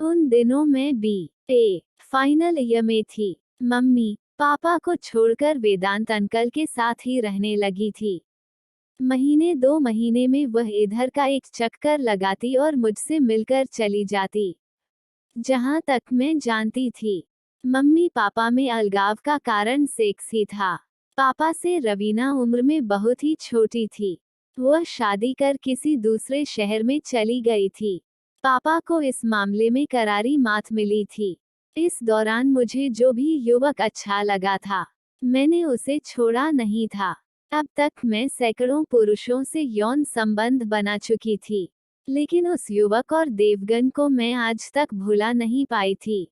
उन दिनों मैं BA फाइनल ईयर में थी। मम्मी पापा को छोड़कर वेदांत अंकल के साथ ही रहने लगी थी। महीने 2 महीने में वह इधर का एक चक्कर लगाती और मुझसे मिलकर चली जाती। जहां तक मैं जानती थी, मम्मी पापा में अलगाव का कारण सेक्स ही था। पापा से रवीना उम्र में बहुत ही छोटी थी। वह शादी कर किसी दूसरे शहर में चली गई थी। पापा को इस मामले में करारी मात मिली थी। इस दौरान मुझे जो भी युवक अच्छा लगा था, मैंने उसे छोड़ा नहीं था। अब तक मैं सैकड़ों पुरुषों से यौन संबंध बना चुकी थी, लेकिन उस युवक और देवगन को मैं आज तक भुला नहीं पाई थी।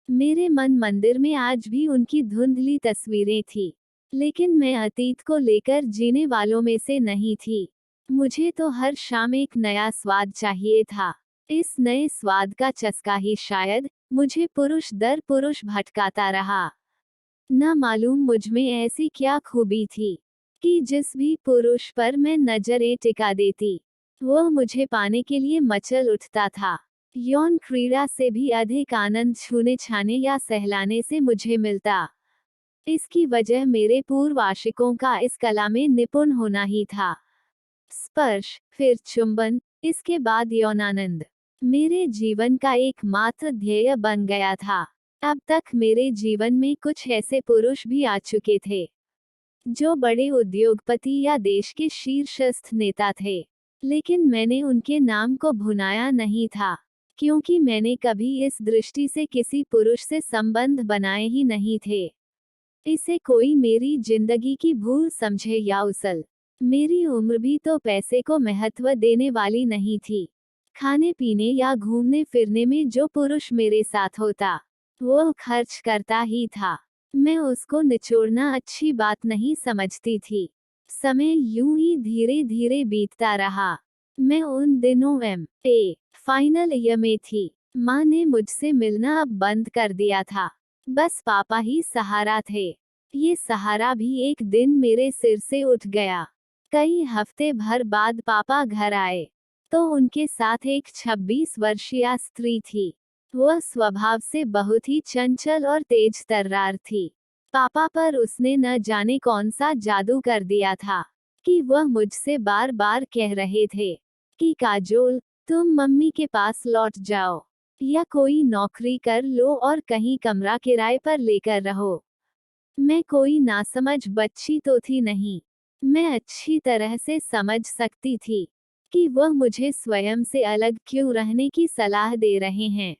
मेरे मन मंदिर में आज भी उनकी धुंधली तस्वीरें थी, लेकिन मैं अतीत को लेकर जीने वालों में से नहीं थी। मुझे तो हर शाम एक नया स्वाद चाहिए था। इस नए स्वाद का चस्का ही शायद मुझे पुरुष दर पुरुष भटकाता रहा। न मालूम मुझमें ऐसी क्या खूबी थी कि जिस भी पुरुष पर मैं नजरें टिका देती, वह मुझे पाने के लिए मचल उठता था। यौन क्रीड़ा से भी अधिक आनंद छूने छाने या सहलाने से मुझे मिलता। इसकी वजह मेरे पूर्व आशिकों का इस कला में निपुण होना ही था। स्पर्श, फिर चुंबन, इसके बाद यौनानंद मेरे जीवन का एकमात्र ध्येय बन गया था। अब तक मेरे जीवन में कुछ ऐसे पुरुष भी आ चुके थे, जो बड़े उद्योगपति या देश के शीर्षस्थ नेता थे, लेकिन मैंने उनके नाम को भुनाया नहीं था, क्योंकि मैंने कभी इस दृष्टि से किसी पुरुष से संबंध बनाए ही नहीं थे। इसे कोई मेरी जिंदगी की भूल समझे या उसल। मेरी उम्र भी तो पैसे को महत्व देने वाली नहीं थी। खाने पीने या घूमने फिरने में जो पुरुष मेरे साथ होता, वो खर्च करता ही था। मैं उसको निचोड़ना अच्छी बात नहीं समझती थी। समय यूं ही धीरे धीरे बीतता रहा। मैं उन दिनों MA फाइनल ईयर में थी। माँ ने मुझसे मिलना अब बंद कर दिया था। बस पापा ही सहारा थे। ये सहारा भी एक दिन मेरे सिर से उठ गया। कई हफ्ते भर बाद पापा घर आए, तो उनके साथ एक 26 वर्षीय स्त्री थी। वह स्वभाव से बहुत ही चंचल और तेज तर्रार थी। पापा पर उसने न जाने कौन सा जादू कर दिया था कि वह मुझसे बार बार कह रहे थे कि काजोल, तुम मम्मी के पास लौट जाओ, या कोई नौकरी कर लो और कहीं कमरा किराए पर लेकर रहो। मैं कोई नासमझ बच्ची तो थी नहीं। मैं अच्छी तरह से समझ सकती थी कि वह मुझे स्वयं से अलग क्यों रहने की सलाह दे रहे हैं।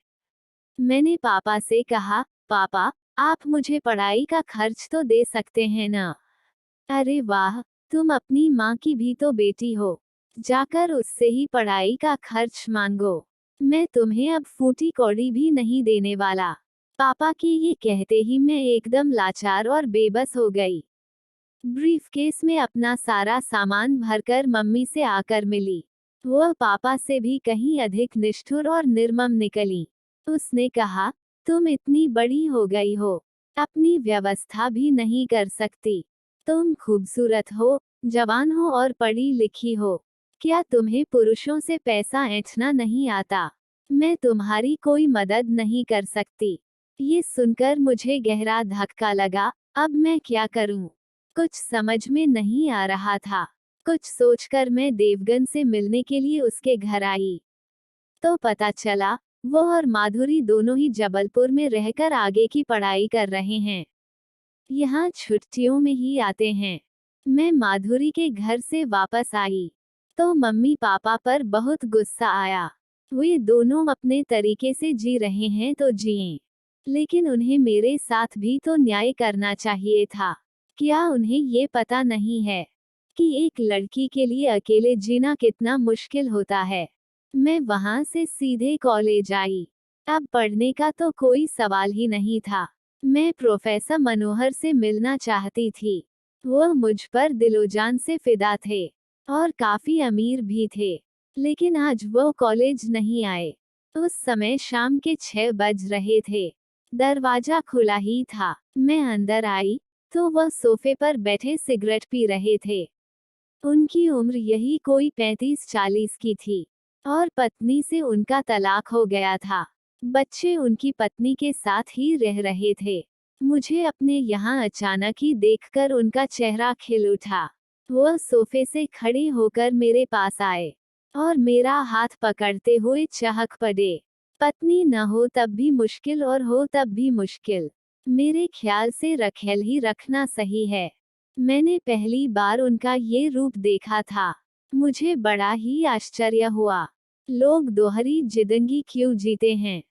मैंने पापा से कहा, पापा, आप मुझे पढ़ाई का खर्च तो दे सकते हैं ना? अरे वाह, तुम अपनी माँ की भी तो बेटी हो। जाकर उससे ही पढ़ाई का खर्च मांगो। मैं तुम्हें अब फूटी कौड़ी भी नहीं देने वाला। पापा के ये कहते ही मैं एकदम लाचार और बेबस हो गई। ब्रीफकेस में अपना सारा सामान भरकर मम्मी से आकर मिली। वह पापा से भी कहीं अधिक निष्ठुर और निर्मम निकली। उसने कहा, तुम इतनी बड़ी हो गई हो, अपनी व्यवस्था भी नहीं कर सकती। तुम खूबसूरत हो, जवान हो और पढ़ी लिखी हो। क्या तुम्हें पुरुषों से पैसा ऐंठना नहीं आता? मैं तुम्हारी कोई मदद नहीं कर सकती। ये सुनकर मुझे गहरा धक्का लगा। अब मैं क्या करूं? कुछ समझ में नहीं आ रहा था। कुछ सोचकर मैं देवगन से मिलने के लिए उसके घर आई, तो पता चला वो और माधुरी दोनों ही जबलपुर में रहकर आगे की पढ़ाई कर रहे हैं। यहाँ छुट्टियों में ही आते हैं। मैं माधुरी के घर से वापस आई, तो मम्मी पापा पर बहुत गुस्सा आया। वे दोनों अपने तरीके से जी रहे हैं तो जिएं, लेकिन उन्हें मेरे साथ भी तो न्याय करना चाहिए था। क्या उन्हें ये पता नहीं है कि एक लड़की के लिए अकेले जीना कितना मुश्किल होता है? मैं वहां से सीधे कॉलेज आई। अब पढ़ने का तो कोई सवाल ही नहीं था। मैं प्रोफेसर मनोहर से मिलना चाहती थी। वह मुझ पर दिलोजान से फिदा थे और काफी अमीर भी थे, लेकिन आज वो कॉलेज नहीं आए। उस समय शाम के 6 बज रहे थे। दरवाजा खुला ही था। मैं अंदर आई, तो वह सोफे पर बैठे सिगरेट पी रहे थे। उनकी उम्र यही कोई 35-40 की थी, और पत्नी से उनका तलाक हो गया था। बच्चे उनकी पत्नी के साथ ही रह रहे थे। मुझे अपने यहाँ अचानक ही देखकर उनका चेहरा खिल उठा। वह सोफे से खड़े होकर मेरे पास आए और मेरा हाथ पकड़ते हुए चहक पड़े। पत्नी न हो तब भी मुश्किल और हो तब भी मुश्किल। मेरे ख्याल से रखेल ही रखना सही है। मैंने पहली बार उनका ये रूप देखा था। मुझे बड़ा ही आश्चर्य हुआ। लोग दोहरी जिंदगी क्यों जीते हैं?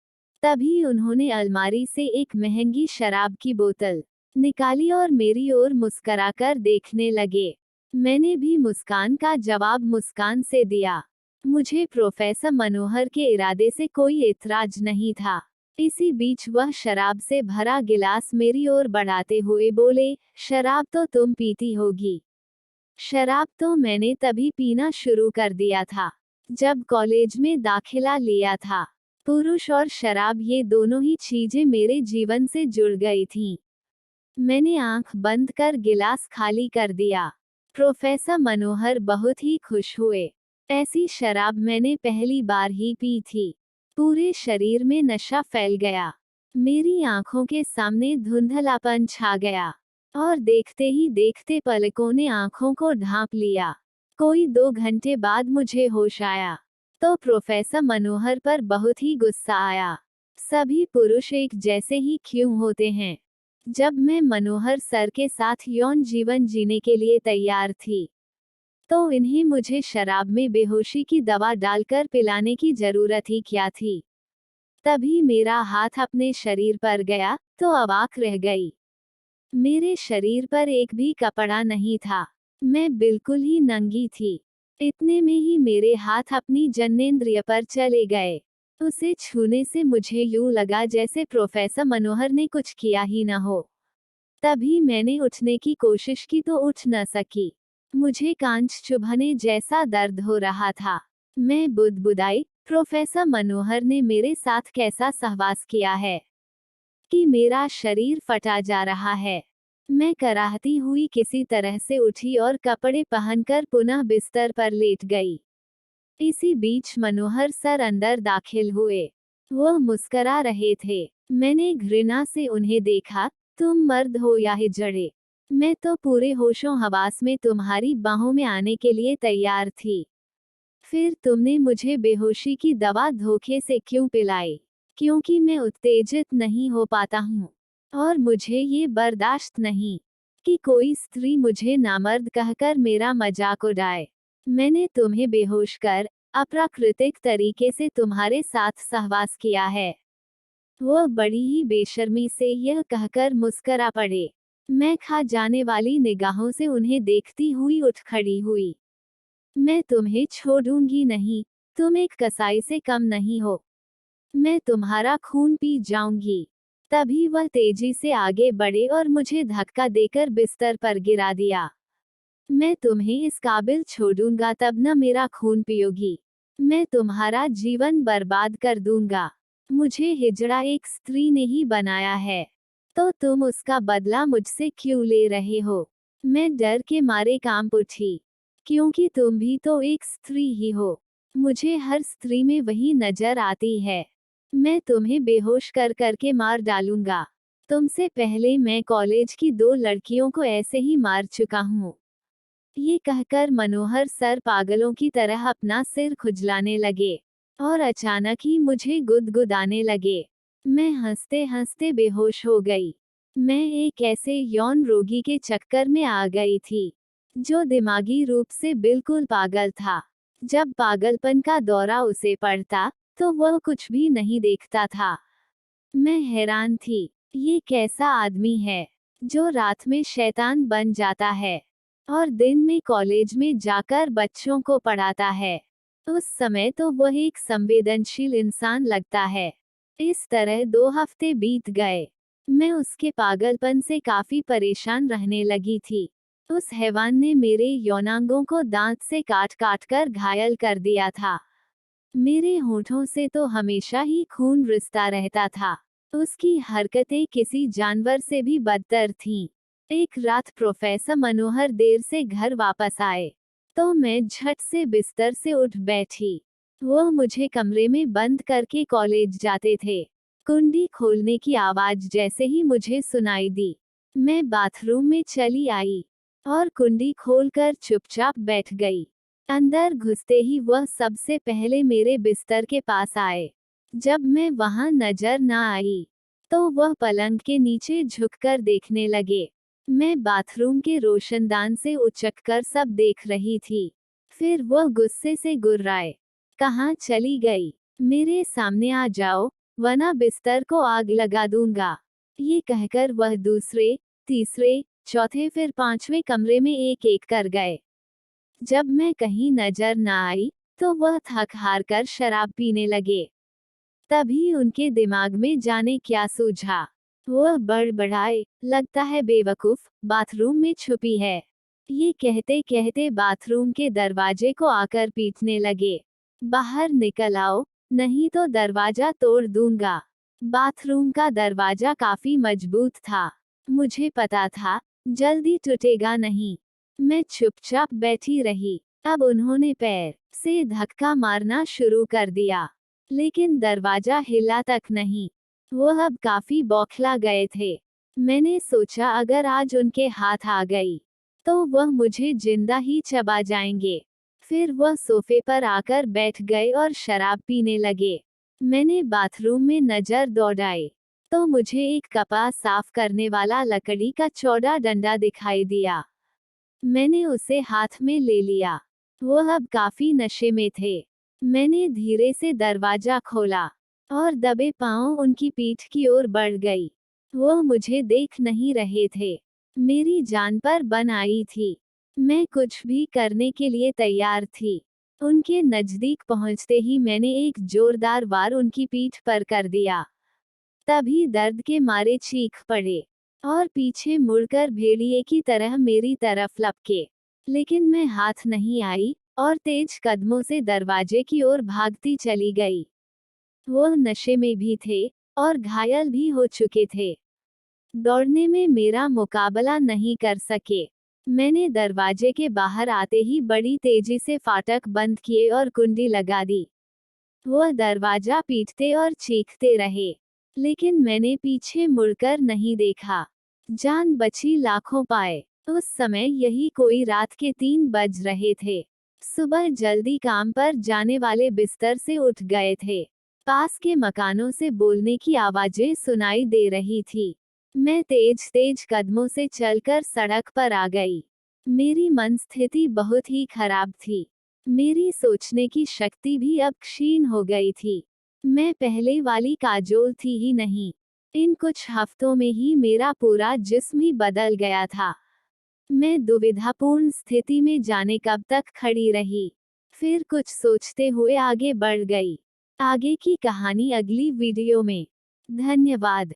तभी उन्होंने अलमारी से एक महंगी शराब की बोतल निकाली और मेरी ओर मुस्कराकर देखने लगे। मैंने भी मुस्कान का जवाब मुस्कान से दिया। मुझे प्रोफेसर मनोहर के इरादे से कोई एतराज नहीं था। इसी बीच वह शराब से भरा गिलास मेरी ओर बढ़ाते हुए बोले, शराब तो तुम पीती होगी। शराब तो मैंने तभी पीना शुरू कर दिया था जब कॉलेज में दाखिला लिया था। पुरुष और शराब ये दोनों ही चीजें मेरे जीवन से जुड़ गई थीं। मैंने आंख बंद कर गिलास खाली कर दिया। प्रोफेसर मनोहर बहुत ही खुश हुए। ऐसी शराब मैंने पहली बार ही पी थी। पूरे शरीर में नशा फैल गया। मेरी आंखों के सामने धुंधलापन छा गया और देखते ही देखते पलकों ने आंखों को ढांप लिया। कोई 2 घंटे बाद मुझे होश आया तो प्रोफेसर मनोहर पर बहुत ही गुस्सा आया। सभी पुरुष एक जैसे ही क्यों होते हैं? जब मैं मनोहर सर के साथ यौन जीवन जीने के लिए तैयार थी तो इन्हें मुझे शराब में बेहोशी की दवा डालकर पिलाने की जरूरत ही क्या थी? तभी मेरा हाथ अपने शरीर पर गया तो अवाक रह गई। मेरे शरीर पर एक भी कपड़ा नहीं था। मैं बिल्कुल ही नंगी थी। इतने में ही मेरे हाथ अपनी जन्नेंद्रिय पर चले गए। उसे छूने से मुझे यूं लगा जैसे प्रोफेसर मनोहर ने कुछ किया ही न हो। तभी मैंने उठने की कोशिश की तो उठ न सकी। मुझे कांच चुभने जैसा दर्द हो रहा था। मैं बुदबुदाई, प्रोफेसर मनोहर ने मेरे साथ कैसा सहवास किया है कि मेरा शरीर फटा जा रहा है। मैं कराहती हुई किसी तरह से उठी और कपड़े पहनकर पुनः बिस्तर पर लेट गई। इसी बीच मनोहर सर अंदर दाखिल हुए। वह मुस्करा रहे थे। मैंने घृणा से उन्हें देखा। तुम मर्द हो या हिजड़े, मैं तो पूरे होशों हवास में तुम्हारी बाहों में आने के लिए तैयार थी। फिर तुमने मुझे बेहोशी की दवा धोखे से क्यों पिलाई? क्योंकि मैं उत्तेजित नहीं हो पाता हूँ और मुझे ये बर्दाश्त नहीं कि कोई स्त्री मुझे नामर्द कहकर मेरा मजाक उड़ाए। मैंने तुम्हें बेहोश कर अप्राकृतिक तरीके से तुम्हारे साथ सहवास किया है। वह बड़ी ही बेशर्मी से यह कहकर मुस्करा पड़े। मैं खा जाने वाली निगाहों से उन्हें देखती हुई उठ खड़ी हुई। मैं तुम्हें छोड़ूंगी नहीं। तुम एक कसाई से कम नहीं हो। मैं तुम्हारा खून पी जाऊंगी। तभी वह तेजी से आगे बढ़े और मुझे धक्का देकर बिस्तर पर गिरा दिया। मैं तुम्हें इस काबिल छोड़ूंगा तब न मेरा खून पियोगी। मैं तुम्हारा जीवन बर्बाद कर दूंगा। मुझे हिजड़ा एक स्त्री ने ही बनाया है, तो तुम उसका बदला मुझसे क्यों ले रहे हो? मैं डर के मारे कांप उठी, क्योंकि तुम भी तो एक स्त्री ही हो। मुझे हर स्त्री में वही नजर आती है। मैं तुम्हें बेहोश कर करके मार डालूंगा। तुमसे पहले मैं कॉलेज की 2 लड़कियों को ऐसे ही मार चुका हूँ। ये कहकर मनोहर सर पागलों की तरह अपना सिर खुजलाने लगे और अचानक ही मुझे गुदगुदाने लगे। मैं हंसते हंसते बेहोश हो गई। मैं एक ऐसे यौन रोगी के चक्कर में आ गई थी जो दिमागी रूप से बिल्कुल पागल था। जब पागलपन का दौरा उसे पड़ता तो वह कुछ भी नहीं देखता था। मैं हैरान थी, ये कैसा आदमी है जो रात में शैतान बन जाता है और दिन में कॉलेज में जाकर बच्चों को पढ़ाता है। उस समय तो वह एक संवेदनशील इंसान लगता है। इस तरह 2 हफ्ते बीत गए। मैं उसके पागलपन से काफी परेशान रहने लगी थी। उस हैवान ने मेरे यौनांगों को दांत से काट काट कर घायल कर दिया था। मेरे होठों से तो हमेशा ही खून रिसता रहता था। उसकी हरकतें किसी जानवर से भी बदतर थीं। एक रात प्रोफेसर मनोहर देर से घर वापस आए तो मैं झट से बिस्तर से उठ बैठी। वह मुझे कमरे में बंद करके कॉलेज जाते थे। कुंडी खोलने की आवाज जैसे ही मुझे सुनाई दी, मैं बाथरूम में चली आई और कुंडी खोलकर चुपचाप बैठ गई। अंदर घुसते ही वह सबसे पहले मेरे बिस्तर के पास आए। जब मैं वहां नजर न आई, तो वह पलंग के नीचे झुककर देखने लगे। मैं बाथरूम के रोशनदान से उचककर सब देख रही थी। फिर वह गुस्से से गुर्राए, कहाँ चली गई? मेरे सामने आ जाओ, वरना बिस्तर को आग लगा दूंगा। ये कहकर वह दूसरे, तीसरे, चौथे फिर पांचवें कमरे में एक एक कर गए। जब मैं कहीं नजर न आई, तो वह थक हार कर शराब पीने लगे। तभी उनके दिमाग में जाने क्या सूझा। वह बड़बड़ाए, लगता है बेवकूफ, बाथरूम में छुपी है। ये कहते कहते बाथरूम के दरवाजे को आकर पीटने लगे। बाहर निकल आओ, नहीं तो दरवाजा तोड़ दूंगा। बाथरूम का दरवाजा काफी मजबूत था। मुझे पता था, जल्दी टूटेगा नहीं। मैं चुपचाप बैठी रही। अब उन्होंने पैर से धक्का मारना शुरू कर दिया, लेकिन दरवाजा हिला तक नहीं। वह अब काफी बौखला गए थे। मैंने सोचा अगर आज उनके हाथ आ गई, तो वह मुझे जिंदा ही चबा जाएंगे। फिर वह सोफे पर आकर बैठ गए और शराब पीने लगे। मैंने बाथरूम में नजर दौड़ाई, तो मुझे एक कपड़ा साफ करने वाला लकड़ी का चौड़ा डंडा दिखाई दिया। मैंने उसे हाथ में ले लिया। वह अब काफी नशे में थे। मैंने धीरे से दरवाजा खोला और दबे पांव उनकी पीठ की ओर बढ़ गई। वह मुझे देख नहीं रहे थे। मेरी जान पर बन आई थी। मैं कुछ भी करने के लिए तैयार थी। उनके नजदीक पहुंचते ही मैंने एक जोरदार वार उनकी पीठ पर कर दिया। तभी दर्द के मारे चीख पड़े और पीछे मुड़कर भेड़िए की तरह मेरी तरफ लपके। लेकिन मैं हाथ नहीं आई और तेज कदमों से दरवाजे की ओर भागती चली गई। वह नशे में भी थे और घायल भी हो चुके थे। दौड़ने में मेरा मुकाबला नहीं कर सके। मैंने दरवाजे के बाहर आते ही बड़ी तेजी से फाटक बंद किए और कुंडी लगा दी। वह दरवाजा पीटते और चीखते रहे, लेकिन मैंने पीछे मुड़कर नहीं देखा। जान बची लाखों पाए। उस समय यही कोई रात के 3 बज रहे थे। सुबह जल्दी काम पर जाने वाले बिस्तर से उठ गए थे। पास के मकानों से बोलने की आवाजें सुनाई दे रही थी। मैं तेज तेज कदमों से चलकर सड़क पर आ गई। मेरी मन स्थिति बहुत ही खराब थी। मेरी सोचने की शक्ति भी अब क्षीण हो गई थी। मैं पहले वाली काजोल थी ही नहीं। इन कुछ हफ्तों में ही मेरा पूरा जिस्म ही बदल गया था। मैं दुविधापूर्ण स्थिति में जाने कब तक खड़ी रही। फिर कुछ सोचते हुए आगे बढ़ गई। आगे की कहानी अगली वीडियो में। धन्यवाद।